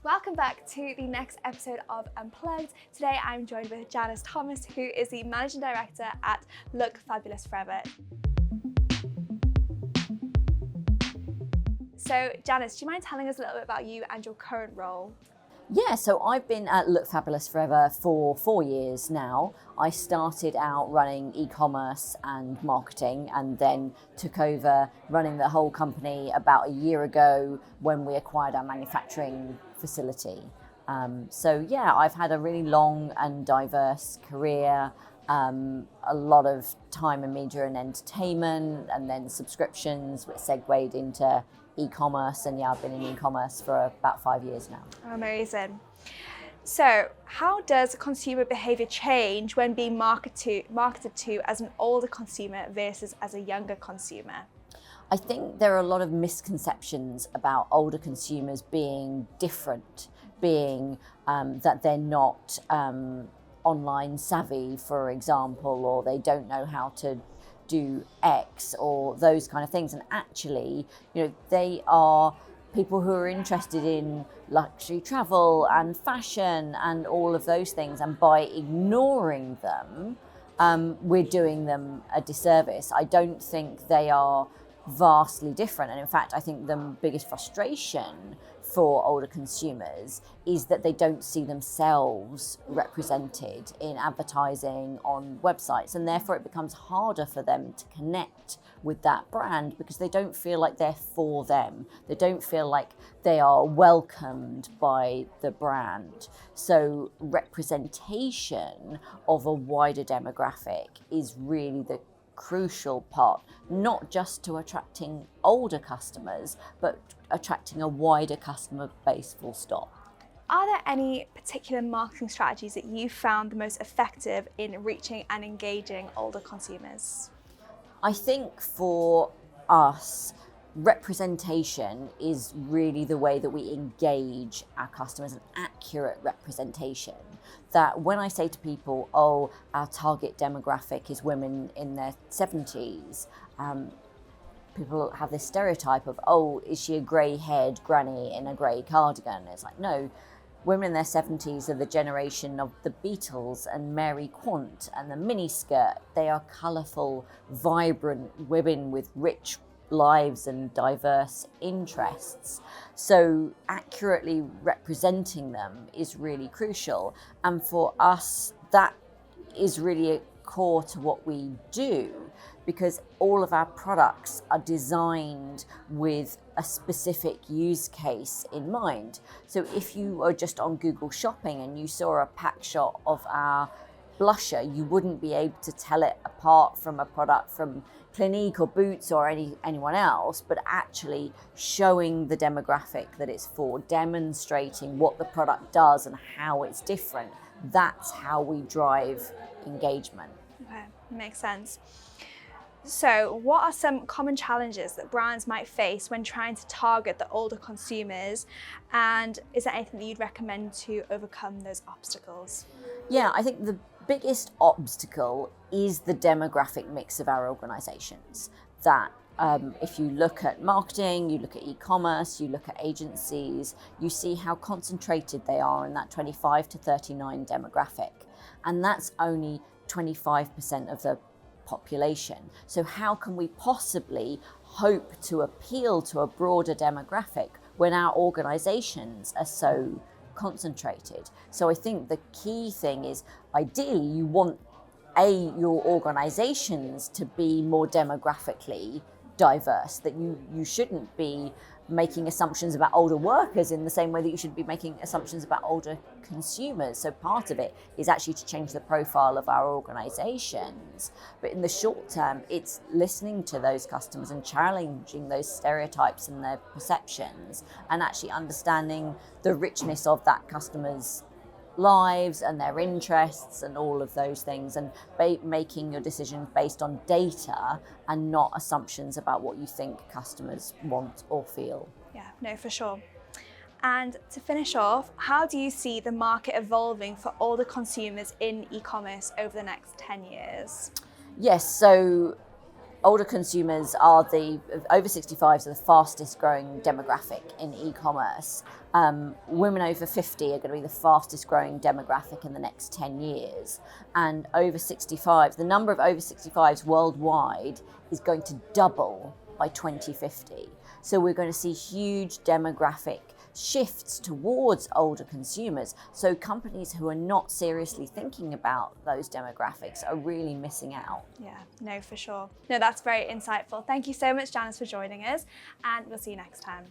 Welcome back to the next episode of Unplugged. Today I'm joined with Janis Thomas, who is the Managing Director at Look Fabulous Forever. So Janis, do you mind telling us a little bit about you and your current role? Yeah, so I've been at Look Fabulous Forever for 4 years now. I started out running e-commerce and marketing and then took over running the whole company about a year ago when we acquired our manufacturing facility. So yeah, I've had a really long and diverse career, a lot of time in media and entertainment, and then subscriptions, which segued into e-commerce, and yeah, I've been in e-commerce for about 5 years now. Amazing. So how does consumer behaviour change when being marketed to as an older consumer versus as a younger consumer? I think there are a lot of misconceptions about older consumers being different, being that they're not online savvy, for example, or they don't know how to do X or those kind of things. And actually, they are people who are interested in luxury travel and fashion and all of those things. And by ignoring them, we're doing them a disservice. I don't think they are vastly different. And in fact, I think the biggest frustration for older consumers is that they don't see themselves represented in advertising on websites, and therefore it becomes harder for them to connect with that brand because they don't feel like they're for them. They don't feel like they are welcomed by the brand. So representation of a wider demographic is really the crucial part, not just to attracting older customers, but attracting a wider customer base, full stop. Are there any particular marketing strategies that you found the most effective in reaching and engaging older consumers? I think for us, representation is really the way that we engage our customers, an accurate representation. That when I say to people, oh, our target demographic is women in their 70s, people have this stereotype of, oh, is she a grey-haired granny in a grey cardigan? It's like, no, women in their 70s are the generation of the Beatles and Mary Quant and the miniskirt. They are colourful, vibrant women with rich lives and diverse interests. So accurately representing them is really crucial. And for us, that is really a core to what we do, because all of our products are designed with a specific use case in mind. So if you are just on Google Shopping and you saw a pack shot of our blusher, you wouldn't be able to tell it apart from a product from Clinique or Boots or anyone else, but actually showing the demographic that it's for, demonstrating what the product does and how it's different. That's how we drive engagement. Okay, makes sense. So what are some common challenges that brands might face when trying to target the older consumers? And is there anything that you'd recommend to overcome those obstacles? Yeah, I think the biggest obstacle is the demographic mix of our organisations. That if you look at marketing, you look at e-commerce, you look at agencies, you see how concentrated they are in that 25 to 39 demographic. And that's only 25% of the population. So how can we possibly hope to appeal to a broader demographic when our organisations are so concentrated? So I think the key thing is, ideally you want your organisations to be more demographically diverse, that you shouldn't be making assumptions about older workers in the same way that you should be making assumptions about older consumers. So part of it is actually to change the profile of our organisations. But in the short term, it's listening to those customers and challenging those stereotypes and their perceptions, and actually understanding the richness of that customer's lives and their interests and all of those things, and making your decisions based on data and not assumptions about what you think customers want or feel. Yeah, no, for sure. And to finish off, how do you see the market evolving for older consumers in e-commerce over the next 10 years? Yes, so older consumers are over 65s are the fastest growing demographic in e-commerce. Women over 50 are going to be the fastest growing demographic in the next 10 years. And over 65s, the number of over 65s worldwide is going to double by 2050. So we're going to see huge demographic shifts towards older consumers. So companies who are not seriously thinking about those demographics are really missing out. Yeah, no, for sure. No, that's very insightful. Thank you so much, Janis, for joining us, and we'll see you next time.